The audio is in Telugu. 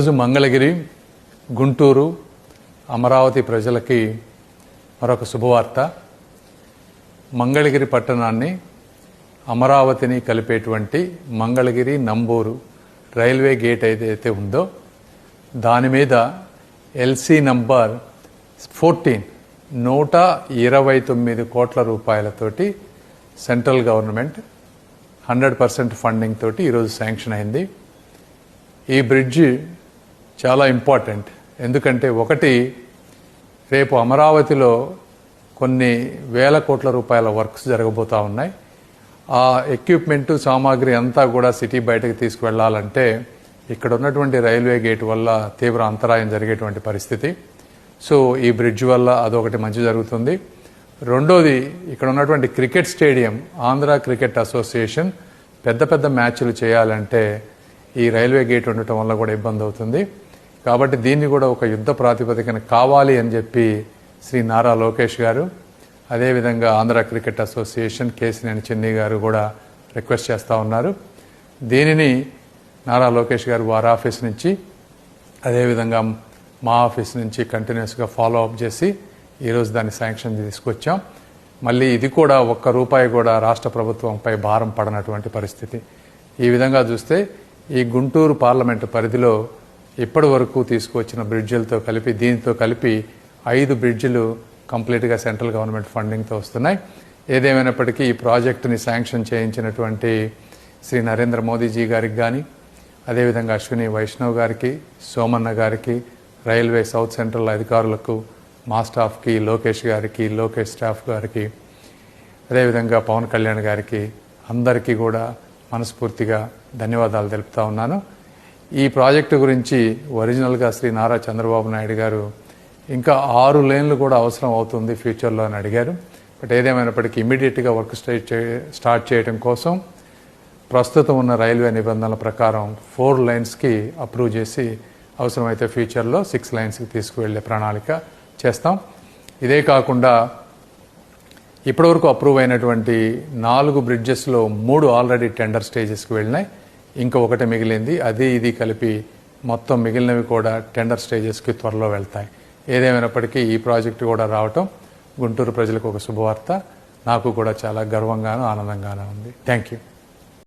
ఈరోజు మంగళగిరి, గుంటూరు, అమరావతి ప్రజలకి మరొక శుభవార్త. మంగళగిరి పట్టణాన్ని అమరావతిని కలిపేటువంటి మంగళగిరి నంబూరు రైల్వే గేట్ ఏదైతే ఉందో దాని మీద ఎల్సీ నంబర్ 14 129 కోట్ల రూపాయలతోటి సెంట్రల్ గవర్నమెంట్ 100% ఫండింగ్ తోటి ఈరోజు శాంక్షన్ అయింది. ఈ బ్రిడ్జి చాలా ఇంపార్టెంట్. ఎందుకంటే ఒకటి, రేపు అమరావతిలో కొన్ని వేల కోట్ల రూపాయల వర్క్స్ జరగబోతూ ఉన్నాయి. ఆ ఎక్విప్మెంటు సామాగ్రి అంతా కూడా సిటీ బయటకు తీసుకువెళ్లాలంటే ఇక్కడ ఉన్నటువంటి రైల్వే గేట్ వల్ల తీవ్ర అంతరాయం జరిగేటువంటి పరిస్థితి. సో ఈ బ్రిడ్జ్ వల్ల అదొకటి మంచి జరుగుతుంది. రెండోది, ఇక్కడ ఉన్నటువంటి cricket stadium, Andhra cricket association పెద్ద పెద్ద మ్యాచ్లు చేయాలంటే ఈ రైల్వే గేట్ ఉండటం వల్ల కూడా ఇబ్బంది అవుతుంది. కాబట్టి దీన్ని కూడా ఒక యుద్ధ ప్రాతిపదికన కావాలి అని చెప్పి శ్రీ నారా లోకేష్ గారు, అదేవిధంగా ఆంధ్ర క్రికెట్ అసోసియేషన్ కేసినేని చిన్ని గారు కూడా రిక్వెస్ట్ చేస్తూ ఉన్నారు. దీనిని నారా లోకేష్ గారు వారి ఆఫీస్ నుంచి, అదేవిధంగా మా ఆఫీస్ నుంచి కంటిన్యూస్గా ఫాలో అప్ చేసి ఈరోజు దాన్ని శాంక్షన్ తీసుకొచ్చాం. మళ్ళీ ఇది కూడా ఒక్క రూపాయి కూడా రాష్ట్ర ప్రభుత్వంపై భారం పడనటువంటి పరిస్థితి. ఈ విధంగా చూస్తే ఈ గుంటూరు పార్లమెంటు పరిధిలో ఇప్పటి వరకు తీసుకువచ్చిన బ్రిడ్జిలతో కలిపి, దీంతో కలిపి 5 బ్రిడ్జిలు కంప్లీట్గా సెంట్రల్ గవర్నమెంట్ ఫండింగ్తో వస్తున్నాయి. ఏదేమైనప్పటికీ ఈ ప్రాజెక్టుని శాంక్షన్ చేయించినటువంటి శ్రీ నరేంద్ర మోదీజీ గారికి కానీ, అదేవిధంగా అశ్విని వైష్ణవ్ గారికి, సోమన్న గారికి, రైల్వే సౌత్ సెంట్రల్ అధికారులకు, మా స్టాఫ్కి, లోకేష్ గారికి, లోకేష్ స్టాఫ్ గారికి, అదేవిధంగా పవన్ కళ్యాణ్ గారికి, అందరికీ కూడా మనస్ఫూర్తిగా ధన్యవాదాలు తెలుపుతా ఉన్నాను. ఈ ప్రాజెక్టు గురించి ఒరిజినల్గా శ్రీ నారా చంద్రబాబు నాయుడు గారు ఇంకా 6 లేన్లు కూడా అవసరం అవుతుంది ఫ్యూచర్లో అని అడిగారు. బట్ ఏదేమైనప్పటికీ ఇమీడియట్గా వర్క్ స్టార్ట్ చేయడం కోసం ప్రస్తుతం ఉన్న రైల్వే నిబంధనల ప్రకారం 4 లైన్స్కి అప్రూవ్ చేసి అవసరమైతే ఫ్యూచర్లో 6 లైన్స్కి తీసుకువెళ్లే ప్రణాళిక చేస్తాం. ఇదే కాకుండా ఇప్పటివరకు అప్రూవ్ అయినటువంటి 4 బ్రిడ్జెస్లో 3 ఆల్రెడీ టెండర్ స్టేజెస్కి వెళ్ళినాయి. ఇంకా ఒకటి మిగిలింది. అది ఇది కలిపి మొత్తం మిగిలినవి కూడా టెండర్ స్టేజెస్కి త్వరలో వెళ్తాయి. ఏదేమైనప్పటికీ ఈ ప్రాజెక్టు కూడా రావటం గుంటూరు ప్రజలకు ఒక శుభవార్త. నాకు కూడా చాలా గర్వంగాను ఆనందంగానూ ఉంది. Thank you.